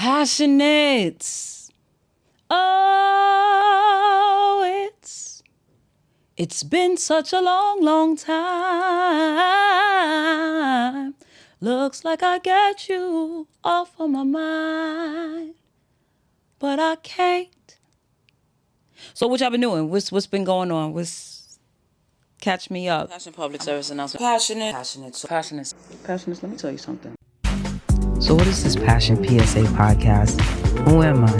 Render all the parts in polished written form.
Passionate. Oh, it's been such a long, long time. Looks like I get you off of my mind, but I can't. So what y'all been doing? What's been going on? Catch me up. Passion public service announcement. Passionate. Let me tell you something. So what is this Passion PSA podcast? Who am I?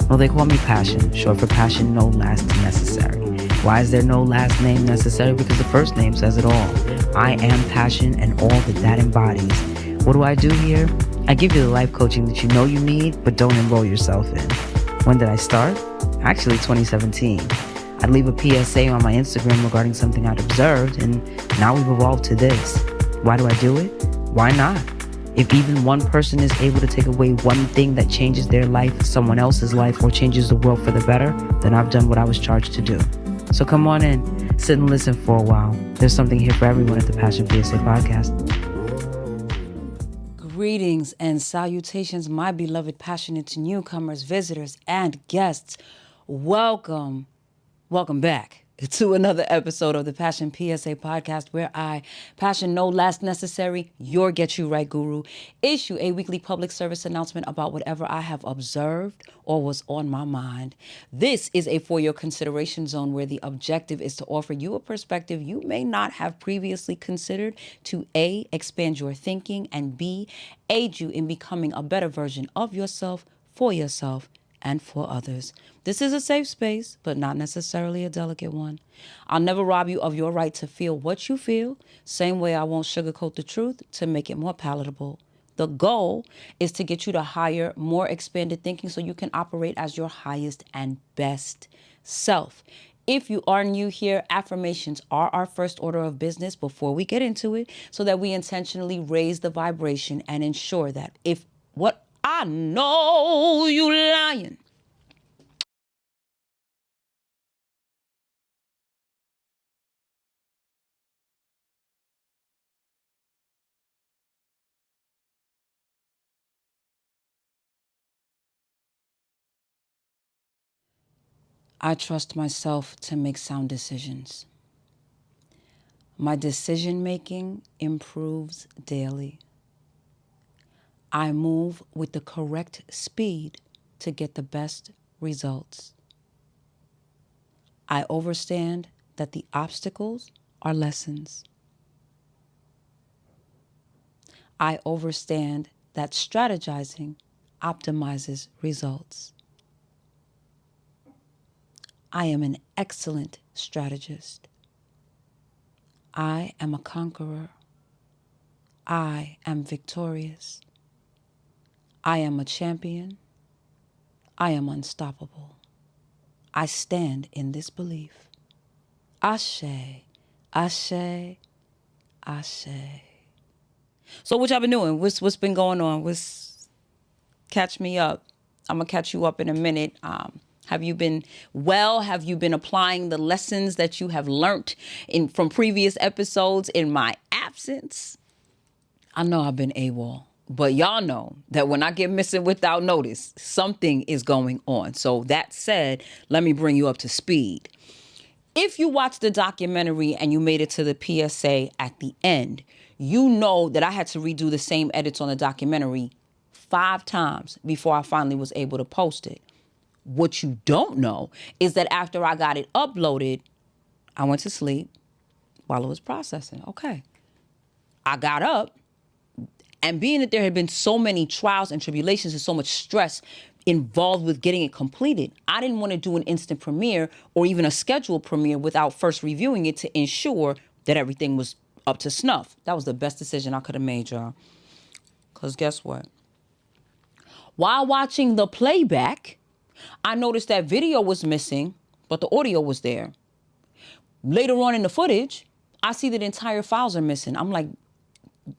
Well, they call me Passion, short for passion no last necessary. Why is there no last name necessary? Because the first name says it all. I am Passion and all that embodies. What do I do here? I give you the life coaching that you know you need, but don't enroll yourself in. When did I start? Actually, 2017. I'd leave a PSA on my Instagram regarding something I'd observed, and now we've evolved to this. Why do I do it? Why not? If even one person is able to take away one thing that changes their life, someone else's life, or changes the world for the better, then I've done what I was charged to do. So come on in, sit and listen for a while. There's something here for everyone at the Passion PSA podcast. Greetings and salutations, my beloved passionate newcomers, visitors, and guests. Welcome back to another episode of the Passion PSA podcast, where I, passion no last necessary, your get you right guru, issue a weekly public service announcement about whatever I have observed or was on my mind. This is a for your consideration zone where the objective is to offer you a perspective you may not have previously considered to A, expand your thinking, and B, aid you in becoming a better version of yourself, for yourself, and for others. This is a safe space, but not necessarily a delicate one. I'll never rob you of your right to feel what you feel, same way I won't sugarcoat the truth to make it more palatable. The goal is to get you to higher, more expanded thinking so you can operate as your highest and best self. If you are new here, affirmations are our first order of business before we get into it, so that we intentionally raise the vibration and ensure that if what I know you lying. I trust myself to make sound decisions. My decision making improves daily. I move with the correct speed to get the best results. I understand that the obstacles are lessons. I understand that strategizing optimizes results. I am an excellent strategist. I am a conqueror. I am victorious. I am a champion. I am unstoppable. I stand in this belief. Ashe, ashe, ashe. So what y'all been doing? What's been going on? Catch me up. I'm gonna catch you up in a minute. Have you been well? Have you been applying the lessons that you have learned from previous episodes in my absence? I know I've been AWOL, but y'all know that when I get missing without notice, something is going on. So that said, let me bring you up to speed. If you watched the documentary and you made it to the PSA at the end, you know that I had to redo the same edits on the documentary 5 times before I finally was able to post it. What you don't know is that after I got it uploaded, I went to sleep while it was processing. Okay. I got up, and being that there had been so many trials and tribulations and so much stress involved with getting it completed, I didn't want to do an instant premiere or even a scheduled premiere without first reviewing it to ensure that everything was up to snuff. That was the best decision I could have made, y'all. Because guess what? While watching the playback, I noticed that video was missing, but the audio was there. Later on in the footage, I see that entire files are missing. I'm like,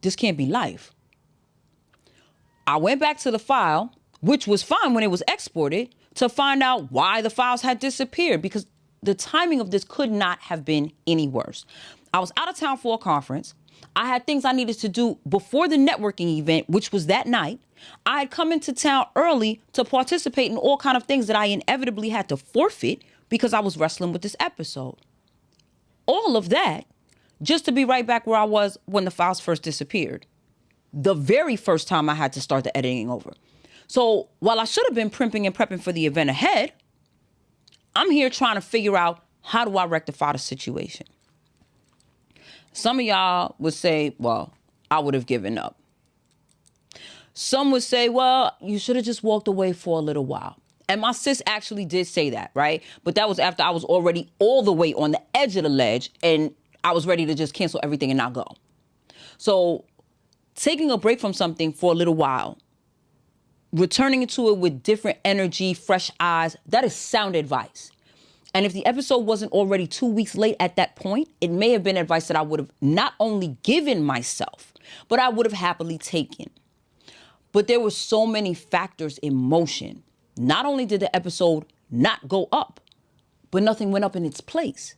this can't be life. I went back to the file, which was fine when it was exported, to find out why the files had disappeared, because the timing of this could not have been any worse. I was out of town for a conference. I had things I needed to do before the networking event, which was that night. I had come into town early to participate in all kind of things that I inevitably had to forfeit because I was wrestling with this episode. All of that just to be right back where I was when the files first disappeared. The very first time I had to start the editing over. So while I should have been primping and prepping for the event ahead, I'm here trying to figure out, how do I rectify the situation? Some of y'all would say, well, I would have given up. Some would say, well, you should have just walked away for a little while. And my sis actually did say that, right? But that was after I was already all the way on the edge of the ledge and I was ready to just cancel everything and not go. So taking a break from something for a little while, returning to it with different energy, fresh eyes, that is sound advice. And if the episode wasn't already 2 weeks late at that point, it may have been advice that I would have not only given myself, but I would have happily taken. But there were so many factors in motion. Not only did the episode not go up, but nothing went up in its place.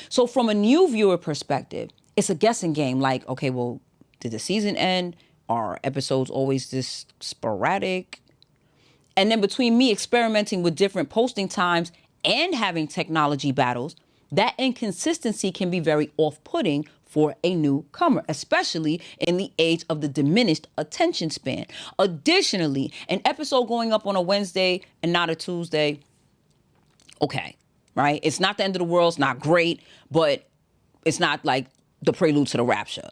So from a new viewer perspective, it's a guessing game. Like, okay, well, did the season end? Are episodes always this sporadic? And then between me experimenting with different posting times and having technology battles, that inconsistency can be very off-putting for a newcomer, especially in the age of the diminished attention span. Additionally, an episode going up on a Wednesday and not a Tuesday, okay, right? It's not the end of the world, it's not great, but it's not like the prelude to the rapture.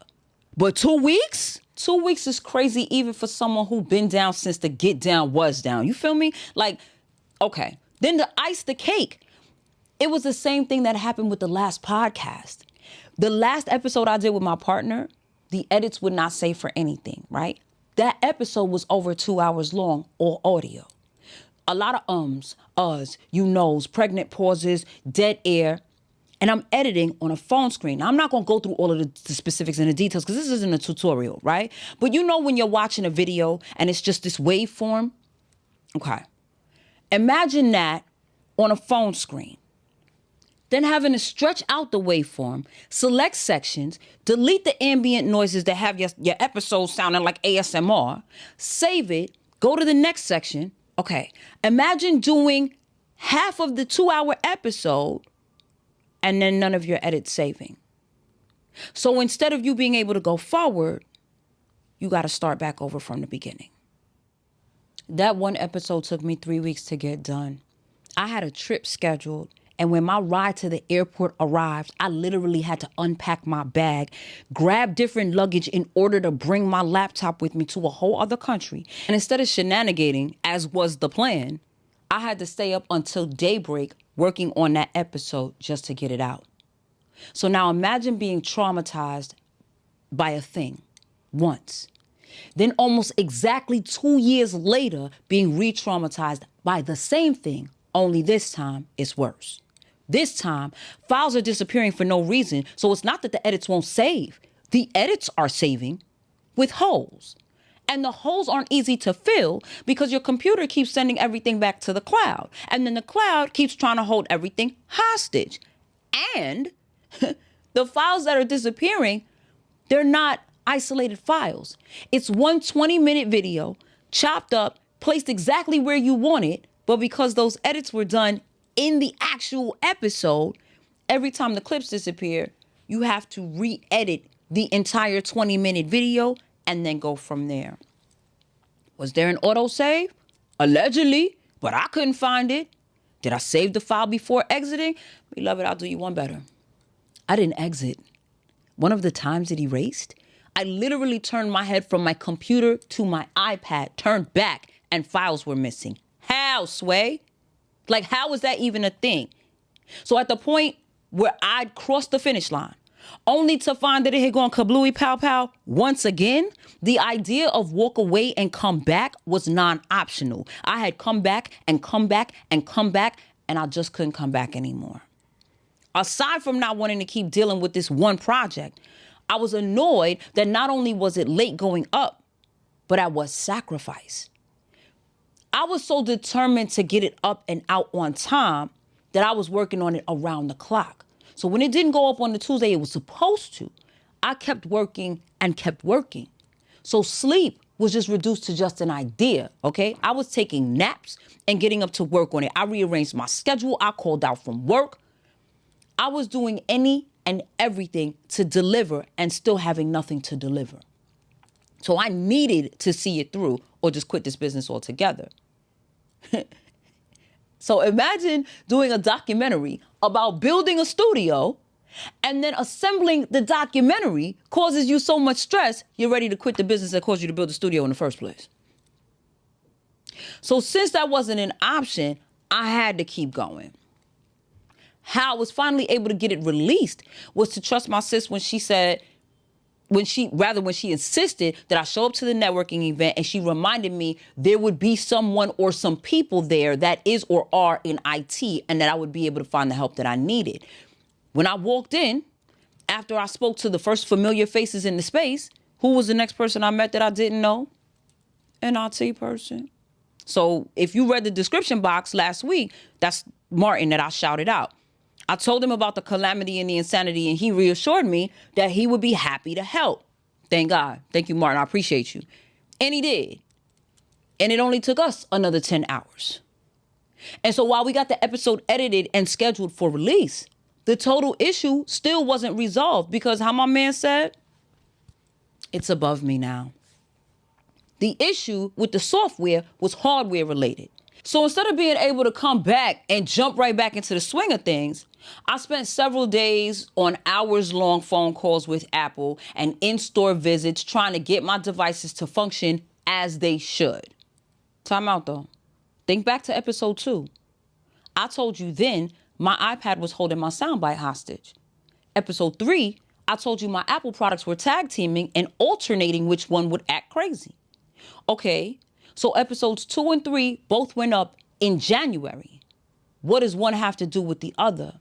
But 2 weeks? 2 weeks is crazy even for someone who been down since the get down was down. You feel me? Like, okay. Then to ice the cake, it was the same thing that happened with the last podcast. The last episode I did with my partner, the edits would not say for anything, right? That episode was over 2 hours long, all audio. A lot of ums, uhs, you knows, pregnant pauses, dead air. And I'm editing on a phone screen. Now, I'm not going to go through all of the specifics and the details because this isn't a tutorial, right? But you know when you're watching a video and it's just this waveform? Okay. Imagine that on a phone screen. Then having to stretch out the waveform, select sections, delete the ambient noises that have your episode sounding like ASMR, save it, go to the next section. Okay. Imagine doing half of the 2-hour episode and then none of your edits saving. So instead of you being able to go forward, you got to start back over from the beginning. That one episode took me 3 weeks to get done. I had a trip scheduled, and when my ride to the airport arrived, I literally had to unpack my bag, grab different luggage in order to bring my laptop with me to a whole other country. And instead of shenanigating, as was the plan, I had to stay up until daybreak working on that episode just to get it out. So now imagine being traumatized by a thing once. Then almost exactly 2 years later, being re-traumatized by the same thing, only this time it's worse. This time, files are disappearing for no reason, so it's not that the edits won't save. The edits are saving with holes. And the holes aren't easy to fill because your computer keeps sending everything back to the cloud. And then the cloud keeps trying to hold everything hostage. And the files that are disappearing, they're not isolated files. It's one 20-minute video, chopped up, placed exactly where you want it, but because those edits were done in the actual episode, every time the clips disappear, you have to re-edit the entire 20-minute video and then go from there. Was there an autosave? Allegedly, but I couldn't find it. Did I save the file before exiting? Beloved, I'll do you one better. I didn't exit. One of the times it erased, I literally turned my head from my computer to my iPad, turned back, and files were missing. How, Sway? Like, how was that even a thing? So at the point where I'd crossed the finish line, only to find that it had gone kablooey pow pow once again, the idea of walk away and come back was non-optional. I had come back and come back and come back, and I just couldn't come back anymore. Aside from not wanting to keep dealing with this one project, I was annoyed that not only was it late going up, but at what sacrifice. I was so determined to get it up and out on time that I was working on it around the clock. So when it didn't go up on the Tuesday it was supposed to, I kept working and kept working. So sleep was just reduced to just an idea, okay? I was taking naps and getting up to work on it. I rearranged my schedule. I called out from work. I was doing any and everything to deliver and still having nothing to deliver. So I needed to see it through or just quit this business altogether. So imagine doing a documentary about building a studio and then assembling the documentary causes you so much stress, you're ready to quit the business that caused you to build the studio in the first place. So since that wasn't an option, I had to keep going. How I was finally able to get it released was to trust my sis when she said, when she insisted that I show up to the networking event, and she reminded me there would be someone or some people there that is or are in IT, and that I would be able to find the help that I needed. When I walked in, after I spoke to the first familiar faces in the space, who was the next person I met that I didn't know? An IT person. So if you read the description box last week, that's Martin that I shouted out. I told him about the calamity and the insanity, and he reassured me that he would be happy to help. Thank God. Thank you, Martin. I appreciate you. And he did. And it only took us another 10 hours. And so while we got the episode edited and scheduled for release, the total issue still wasn't resolved because how my man said, it's above me now. The issue with the software was hardware related. So instead of being able to come back and jump right back into the swing of things, I spent several days on hours-long phone calls with Apple and in-store visits trying to get my devices to function as they should. Time out though. Think back to episode 2. I told you then my iPad was holding my soundbite hostage. Episode 3, I told you my Apple products were tag teaming and alternating which one would act crazy. Okay, so episodes 2 and 3 both went up in January. What does one have to do with the other?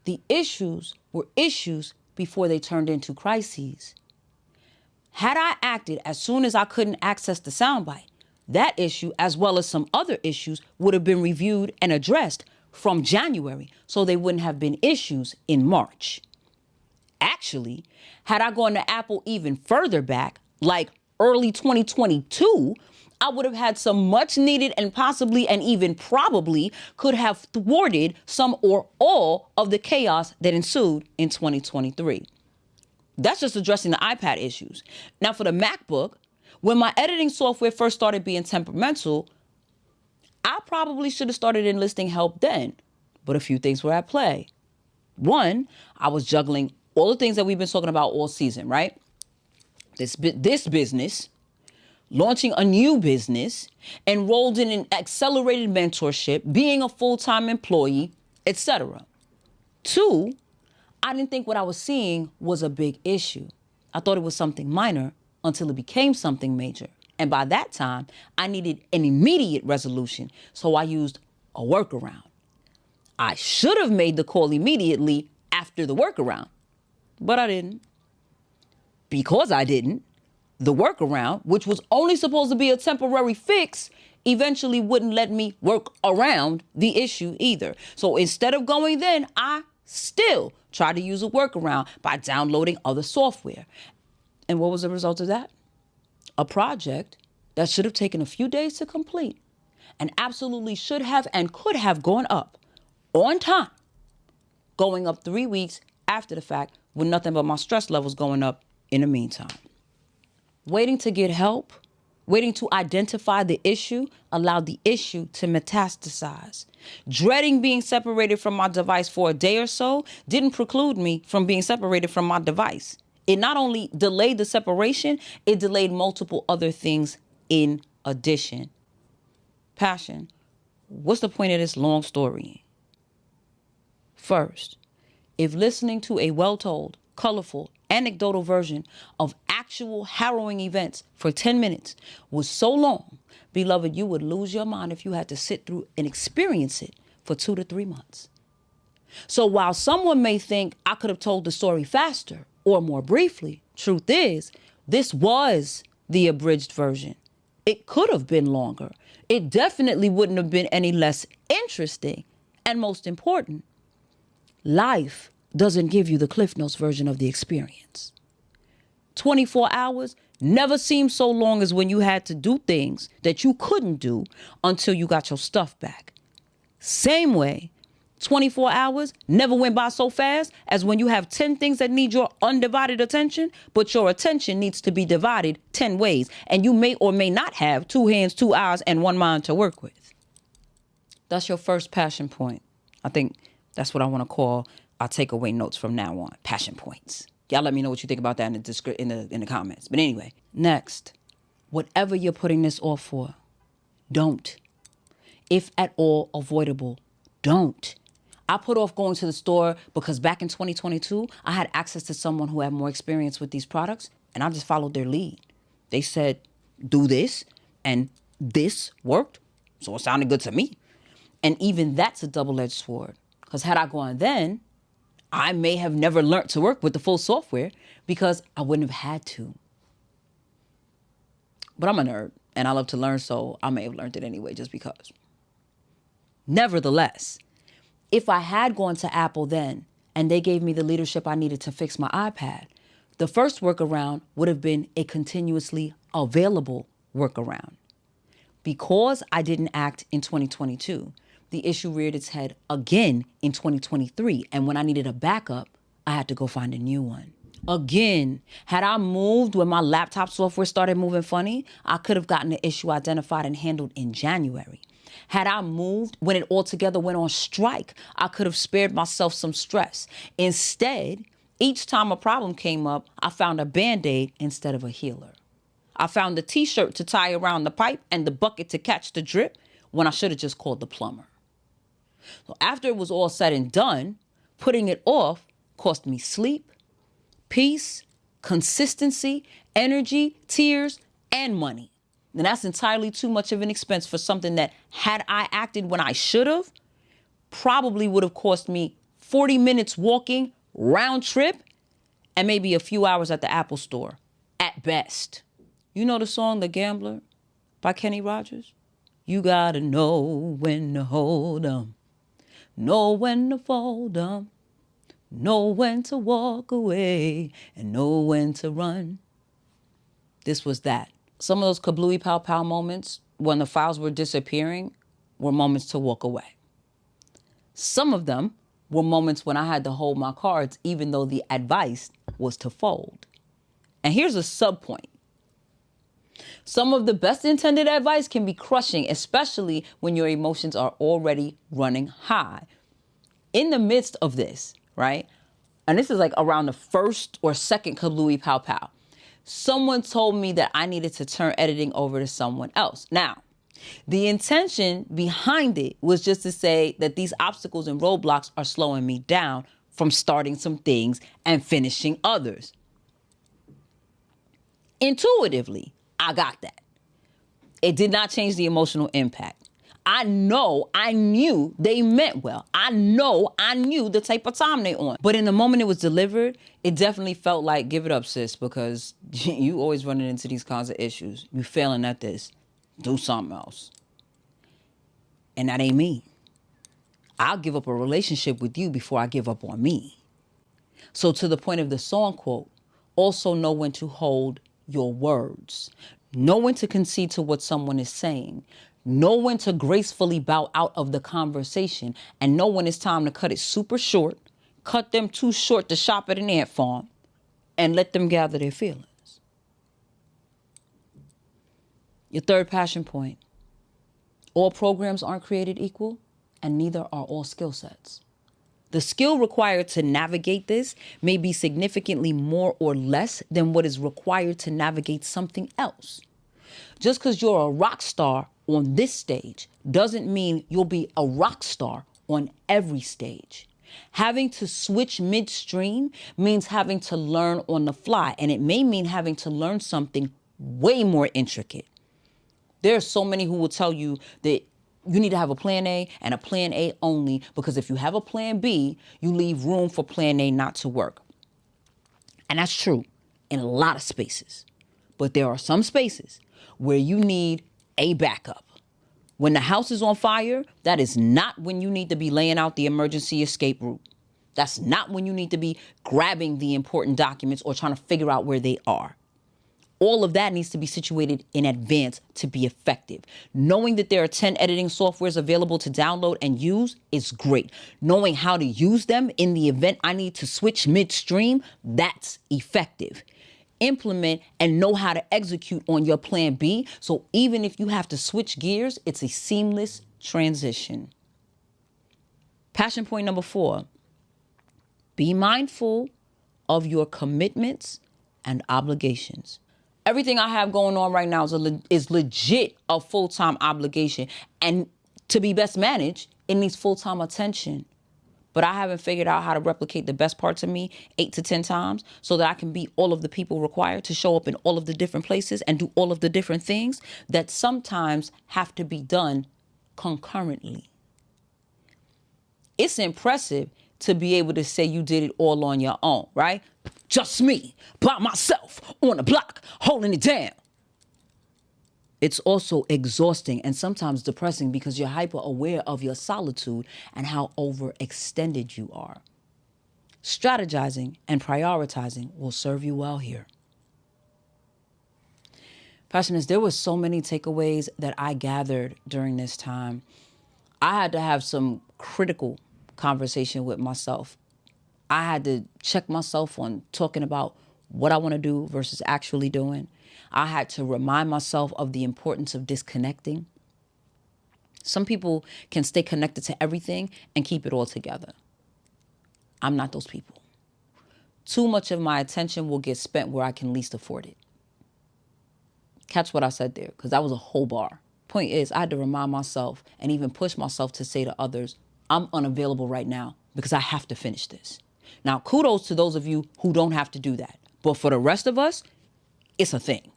The issues were issues before they turned into crises. Had I acted as soon as I couldn't access the soundbite, that issue, as well as some other issues, would have been reviewed and addressed from January, so they wouldn't have been issues in March. Actually, had I gone to Apple even further back, like early 2022, I would have had some much needed and possibly and even probably could have thwarted some or all of the chaos that ensued in 2023. That's just addressing the iPad issues. Now for the MacBook, when my editing software first started being temperamental, I probably should have started enlisting help then, but a few things were at play. One, I was juggling all the things that we've been talking about all season, right? This business, launching a new business, enrolled in an accelerated mentorship, being a full-time employee, etc. 2, I didn't think what I was seeing was a big issue. I thought it was something minor until it became something major. And by that time, I needed an immediate resolution, so I used a workaround. I should have made the call immediately after the workaround, but I didn't. Because I didn't, the workaround, which was only supposed to be a temporary fix, eventually wouldn't let me work around the issue either. So instead of going then, I still tried to use a workaround by downloading other software. And what was the result of that? A project that should have taken a few days to complete and absolutely should have and could have gone up on time, going up 3 weeks after the fact with nothing but my stress levels going up in the meantime. Waiting to get help, waiting to identify the issue allowed the issue to metastasize. Dreading being separated from my device for a day or so didn't preclude me from being separated from my device. It not only delayed the separation, it delayed multiple other things in addition. Passion, what's the point of this long story? First, if listening to a well-told, colorful, anecdotal version of actual harrowing events for 10 minutes was so long, beloved, you would lose your mind if you had to sit through and experience it for 2 to 3 months. So while someone may think I could have told the story faster or more briefly, truth is, this was the abridged version. It could have been longer. It definitely wouldn't have been any less interesting. And most important, life doesn't give you the Cliff Notes version of the experience. 24 hours never seemed so long as when you had to do things that you couldn't do until you got your stuff back. Same way, 24 hours never went by so fast as when you have 10 things that need your undivided attention, but your attention needs to be divided 10 ways, and you may or may not have 2 hands, 2 eyes, and 1 mind to work with. That's your first passion point. I think that's what I want to call our takeaway notes from now on, passion points. Y'all let me know what you think about that in the comments. But anyway, next, whatever you're putting this off for, don't. If at all avoidable, don't. I put off going to the store because back in 2022, I had access to someone who had more experience with these products, and I just followed their lead. They said, do this, and this worked, so it sounded good to me. And even that's a double-edged sword, because had I gone then, I may have never learned to work with the full software because I wouldn't have had to. But I'm a nerd, and I love to learn, so I may have learned it anyway just because. Nevertheless, if I had gone to Apple then and they gave me the leadership I needed to fix my iPad, the first workaround would have been a continuously available workaround. Because I didn't act in 2022, the issue reared its head again in 2023. And when I needed a backup, I had to go find a new one. Again, had I moved when my laptop software started moving funny, I could have gotten the issue identified and handled in January. Had I moved when it altogether went on strike, I could have spared myself some stress. Instead, each time a problem came up, I found a Band-Aid instead of a healer. I found the t-shirt to tie around the pipe and the bucket to catch the drip when I should have just called the plumber. So after it was all said and done, putting it off cost me sleep, peace, consistency, energy, tears, and money. And that's entirely too much of an expense for something that, had I acted when I should have, probably would have cost me 40 minutes walking, round trip, and maybe a few hours at the Apple store, at best. You know the song, The Gambler, by Kenny Rogers? You gotta know when to hold 'em, know when to fold 'em, know when to walk away, and know when to run. This was that. Some of those kablooey pow pow moments when the files were disappearing were moments to walk away. Some of them were moments when I had to hold my cards even though the advice was to fold. And here's a sub point. Some of the best intended advice can be crushing, especially when your emotions are already running high. In the midst of this, right? And this is like around the first or second kablooey pow pow. Someone told me that I needed to turn editing over to someone else. Now, the intention behind it was just to say that these obstacles and roadblocks are slowing me down from starting some things and finishing others. Intuitively, I got that. It did not change the emotional impact. I knew they meant well. I knew the type of time they on. But in the moment it was delivered, it definitely felt like, give it up, sis, because you always running into these kinds of issues. You failing at this. Do something else. And that ain't me. I'll give up a relationship with you before I give up on me. So to the point of the song quote, also know when to hold your words. Know when to concede to what someone is saying. Know when to gracefully bow out of the conversation, and know when it's time to cut it super short, cut them too short to shop at an ant farm, and let them gather their feelings. Your third passion point. All programs aren't created equal, and neither are all skill sets. The skill required to navigate this may be significantly more or less than what is required to navigate something else. Just because you're a rock star on this stage doesn't mean you'll be a rock star on every stage. Having to switch midstream means having to learn on the fly, and it may mean having to learn something way more intricate. There are so many who will tell you that you need to have a plan A and a plan A only, because if you have a plan B, you leave room for plan A not to work. And that's true in a lot of spaces. But there are some spaces where you need a backup. When the house is on fire, that is not when you need to be laying out the emergency escape route. That's not when you need to be grabbing the important documents or trying to figure out where they are. All of that needs to be situated in advance to be effective. Knowing that there are 10 editing softwares available to download and use is great. Knowing how to use them in the event I need to switch midstream, that's effective. Implement and know how to execute on your plan B, so even if you have to switch gears, it's a seamless transition. Passion point number 4, be mindful of your commitments and obligations. Everything I have going on right now is legit a full-time obligation. And to be best managed, it needs full-time attention. But I haven't figured out how to replicate the best parts of me 8 to 10 times so that I can be all of the people required to show up in all of the different places and do all of the different things that sometimes have to be done concurrently. It's impressive to be able to say you did it all on your own, right? Just me, by myself, on the block, holding it down. It's also exhausting and sometimes depressing because you're hyper aware of your solitude and how overextended you are. Strategizing and prioritizing will serve you well here. Passioners, there were so many takeaways that I gathered during this time. I had to have some critical conversation with myself. I had to check myself on talking about what I want to do versus actually doing. I had to remind myself of the importance of disconnecting. Some people can stay connected to everything and keep it all together. I'm not those people. Too much of my attention will get spent where I can least afford it. Catch what I said there, because that was a whole bar. Point is, I had to remind myself and even push myself to say to others, I'm unavailable right now because I have to finish this. Now, kudos to those of you who don't have to do that. But for the rest of us, it's a thing.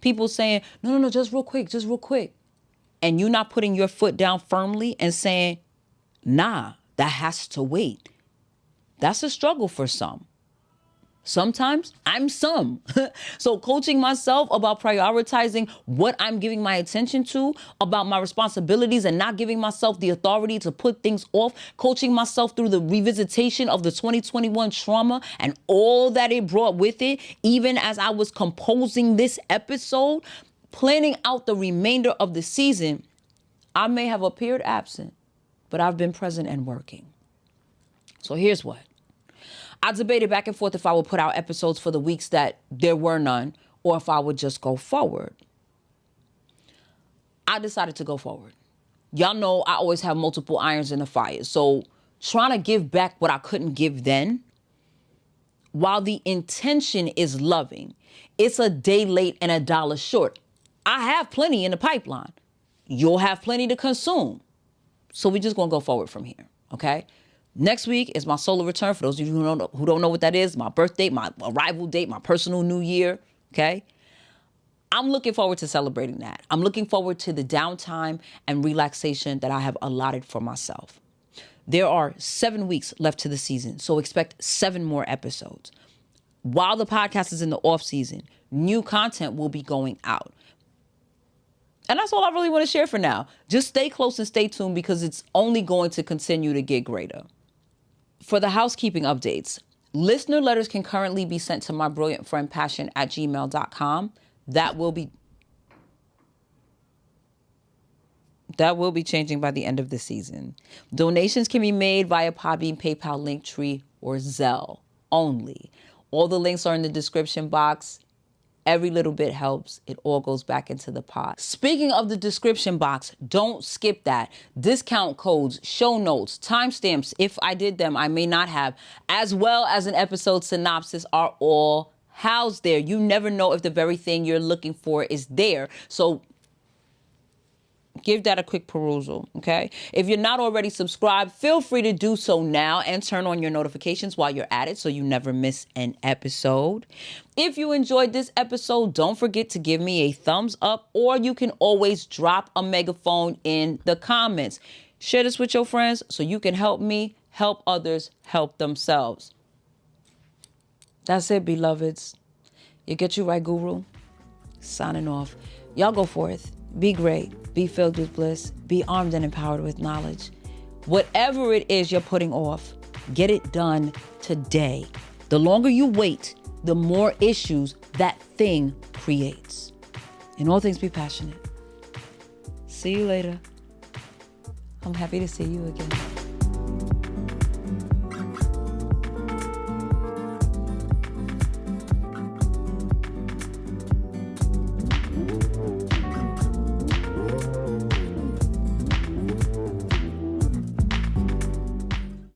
People saying, no, just real quick. And you not putting your foot down firmly and saying, nah, that has to wait. That's a struggle for some. Sometimes I'm some. So coaching myself about prioritizing what I'm giving my attention to, about my responsibilities and not giving myself the authority to put things off, coaching myself through the revisitation of the 2021 trauma and all that it brought with it, even as I was composing this episode, planning out the remainder of the season. I may have appeared absent, but I've been present and working. So here's what. I debated back and forth if I would put out episodes for the weeks that there were none or if I would just go forward. I decided to go forward. Y'all know I always have multiple irons in the fire. So trying to give back what I couldn't give then, while the intention is loving, it's a day late and a dollar short. I have plenty in the pipeline. You'll have plenty to consume. So we're just going to go forward from here, okay? Next week is my solar return. For those of you who don't know what that is, my birth date, my arrival date, my personal new year, okay? I'm looking forward to celebrating that. I'm looking forward to the downtime and relaxation that I have allotted for myself. There are 7 weeks left to the season, so expect 7 more episodes. While the podcast is in the off season, new content will be going out. And that's all I really want to share for now. Just stay close and stay tuned because it's only going to continue to get greater. For the housekeeping updates, listener letters can currently be sent to my brilliant friend passion@gmail.com. That will be changing by the end of the season. Donations can be made via Podbean, PayPal, Linktree, or Zelle only. All the links are in the description box. Every little bit helps. It all goes back into the pot. Speaking of the description box, don't skip that. Discount codes, show notes, timestamps, if I did them, I may not have, as well as an episode synopsis are all housed there. You never know if the very thing you're looking for is there. So give that a quick perusal, okay? If you're not already subscribed, feel free to do so now and turn on your notifications while you're at it so you never miss an episode. If you enjoyed this episode, don't forget to give me a thumbs up, or you can always drop a megaphone in the comments. Share this with your friends so you can help me, help others, help themselves. That's it, beloveds. You get you right, Guru. Signing off. Y'all go forth. Be great. Be filled with bliss. Be armed and empowered with knowledge. Whatever it is you're putting off, get it done today. The longer you wait, the more issues that thing creates. In all things, be passionate. See you later. I'm happy to see you again.